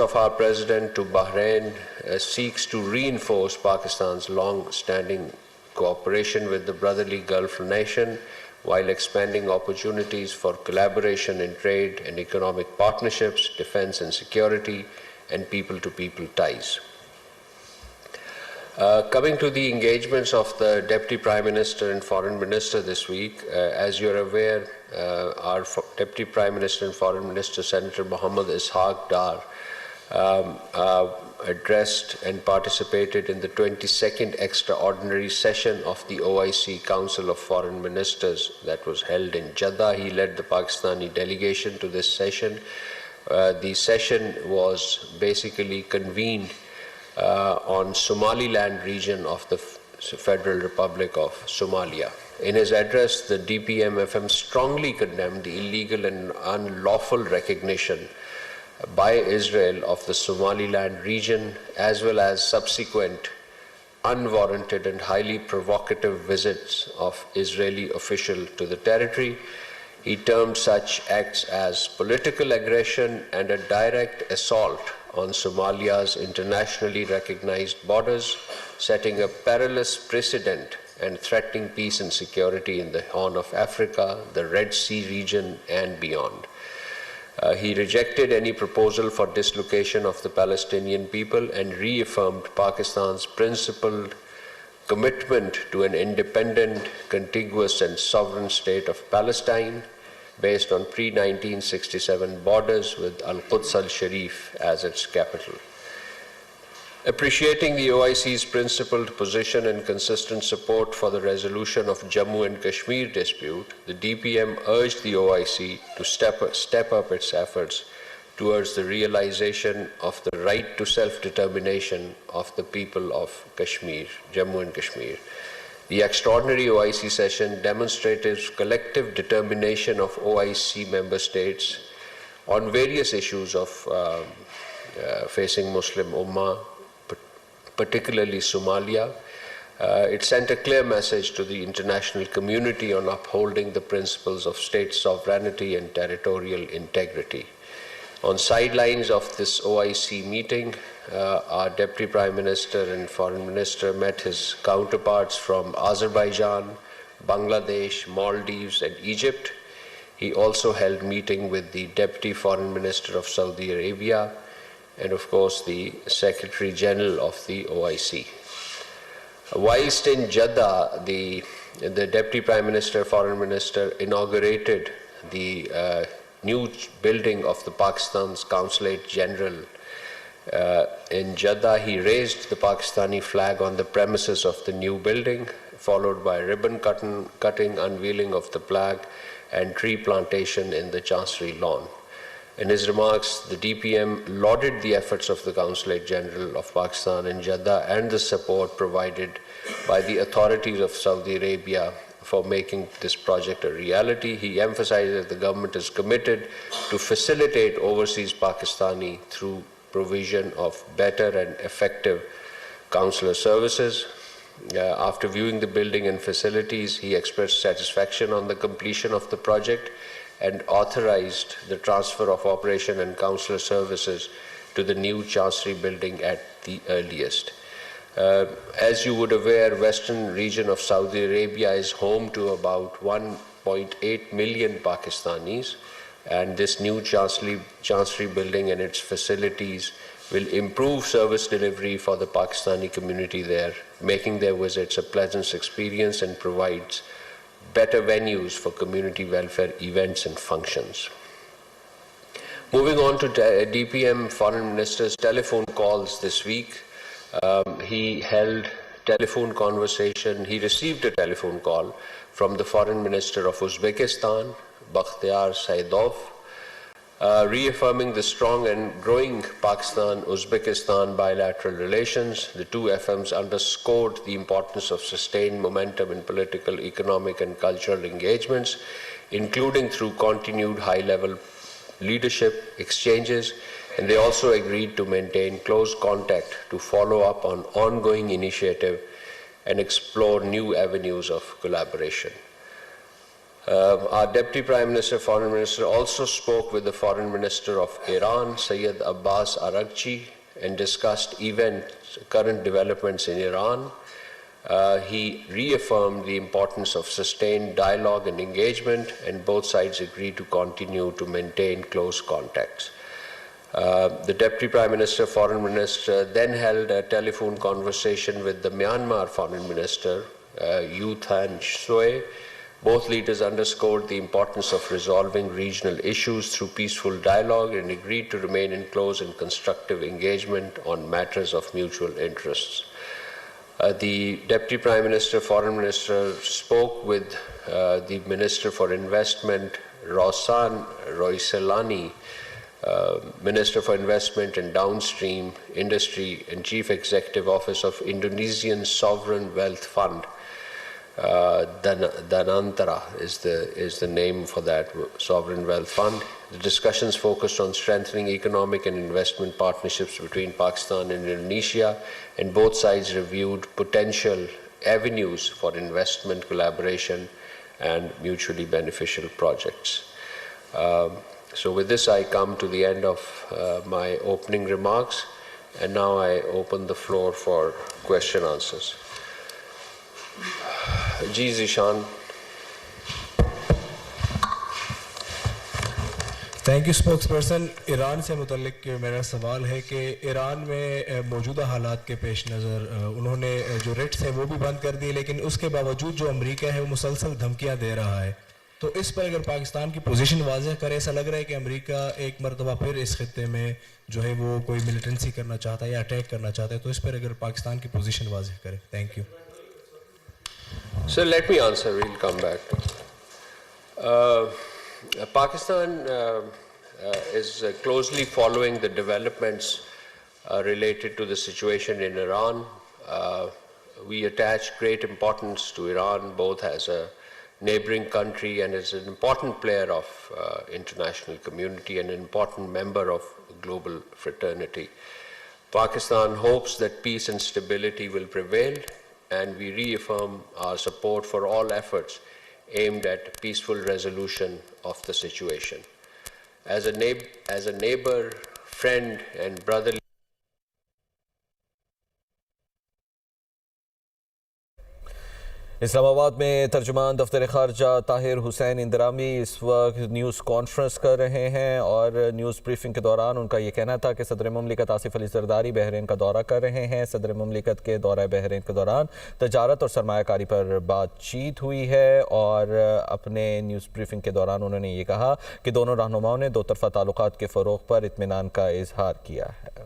of our President to Bahrain seeks to reinforce Pakistan's long-standing cooperation with the brotherly Gulf nation while expanding opportunities for collaboration in trade and economic partnerships, defense and security, and people-to-people ties. Coming to the engagements of the Deputy Prime Minister and Foreign Minister this week, as you're aware, our Deputy Prime Minister and Foreign Minister, Senator Mohammad Ishaq Dar, addressed and participated in the 22nd extraordinary session of the OIC Council of Foreign Ministers that was held in Jeddah. He led the Pakistani delegation to this session. The session was basically convened on Somaliland region of the Federal Republic of Somalia. In his address, the DPM-FM strongly condemned the illegal and unlawful recognition by Israel of the Somaliland region, as well as subsequent unwarranted and highly provocative visits of Israeli officials to the territory. He termed such acts as political aggression and a direct assault on Somalia's internationally recognized borders, setting a perilous precedent and threatening peace and security in the Horn of Africa, the Red Sea region, and beyond. He rejected any proposal for dislocation of the Palestinian people and reaffirmed Pakistan's principled commitment to an independent, contiguous, and sovereign state of Palestine based on pre-1967 borders with Al-Quds al-Sharif as its capital. Appreciating the OIC's principled position and consistent support for the resolution of Jammu and Kashmir dispute, the DPM urged the OIC to step up its efforts towards the realization of the right to self-determination of the people of Kashmir, Jammu and Kashmir. The extraordinary OIC session demonstrated collective determination of OIC member states on various issues of facing Muslim Ummah, particularly Somalia. It sent a clear message to the international community on upholding the principles of state sovereignty and territorial integrity. On sidelines of this OIC meeting, our Deputy Prime Minister and Foreign Minister met his counterparts from Azerbaijan, Bangladesh, Maldives, and Egypt. He also held meeting with the Deputy Foreign Minister of Saudi Arabia and, of course, the Secretary General of the OIC. Whilst in Jeddah, the Deputy Prime Minister, Foreign Minister inaugurated the new building of the Pakistan's Consulate General in Jeddah. He raised the Pakistani flag on the premises of the new building, followed by ribbon cutting, unveiling of the flag, and tree plantation in the Chancery lawn. In his remarks, the DPM lauded the efforts of the Consulate General of Pakistan in Jeddah and the support provided by the authorities of Saudi Arabia for making this project a reality. He emphasized that the government is committed to facilitate overseas Pakistani through provision of better and effective consular services. After viewing the building and facilities, he expressed satisfaction on the completion of the project and authorized the transfer of operation and consular services to the new Chancery building at the earliest. As you would aware, western region of Saudi Arabia is home to about 1.8 million Pakistanis, and this new Chancery building and its facilities will improve service delivery for the Pakistani community there, making their visits a pleasant experience and provides better venues for community welfare events and functions. Moving on to DPM Foreign Minister's telephone calls this week. He held telephone conversation. He received a telephone call from the Foreign Minister of Uzbekistan, Bakhtiar Saidov, reaffirming the strong and growing Pakistan-Uzbekistan bilateral relations. The two FMs underscored the importance of sustained momentum in political, economic, and cultural engagements, including through continued high-level leadership exchanges, and they also agreed to maintain close contact to follow up on ongoing initiative and explore new avenues of collaboration. Our Deputy Prime Minister, Foreign Minister also spoke with the Foreign Minister of Iran, Sayyid Abbas Araghchi, and discussed current developments in Iran. He reaffirmed the importance of sustained dialogue and engagement, and both sides agreed to continue to maintain close contacts. The Deputy Prime Minister, Foreign Minister then held a telephone conversation with the Myanmar Foreign Minister, U Than Soe. Both leaders underscored the importance of resolving regional issues through peaceful dialogue and agreed to remain in close and constructive engagement on matters of mutual interests. The Deputy Prime Minister, Foreign Minister spoke with the Minister for Investment, Rossan Roiselani, Minister for Investment and Downstream Industry and Chief Executive Office of Indonesian Sovereign Wealth Fund. Danantara is the name for that sovereign wealth fund. The discussions focused on strengthening economic and investment partnerships between Pakistan and Indonesia, and both sides reviewed potential avenues for investment collaboration and mutually beneficial projects. So with this, I come to the end of my opening remarks, and now I open the floor for question answers. Ji Zeeshan. Thank you spokesperson. Iran से मुतल्लिक मेरा सवाल है कि Iran में मौजूदा हालात के पेश नज़र उन्होंने जो रेट्स हैं वो भी बंद कर दिए, लेकिन उसके बावजूद जो अमेरिका है वो मुसलसल धमकियां दे रहा है. तो इस पर अगर पाकिस्तान की पोजीशन वाज़ेह करे, ऐसा लग रहा है कि अमेरिका एक मरतबा फिर इस खित्ते में जो है वो कोई मिलिटेंसी करना चाहता है या अटैक करना चाहता है, तो इस पर अगर पाकिस्तान की पोजीशन वाज़ेह करे. Thank you. So let me answer, we'll come back to Pakistan is closely following the developments related to the situation in Iran. We attach great importance to Iran, both as a neighboring country and as an important player of international community and an important member of global fraternity. Pakistan hopes that peace and stability will prevail, and we reaffirm our support for all efforts aimed at peaceful resolution of the situation. As a neighbor, friend, and brotherly Islamabad में तर्जुमान दफ्तर ख़ारजा ताहिर हुसैन अंद्राबी इस वक्त news conference कर रहे हैं, और news briefing के दौरान उनका ये कहना था कि सदर ममलिकत आसिफ अली ज़रदारी बहरीन का दौरा कर रहे हैं. सदर ममलिकत के दौरा बहरीन के दौरान तजारत और सरमायाकारी पर बातचीत हुई है, और अपने न्यूज़ ब्रीफिंग के दौरान उन्होंने ये कहा कि दोनों रहनुमाओं ने दो तरफ़ा ताल्लुकात के फ़रोग़ पर इत्मीनान का इजहार किया है.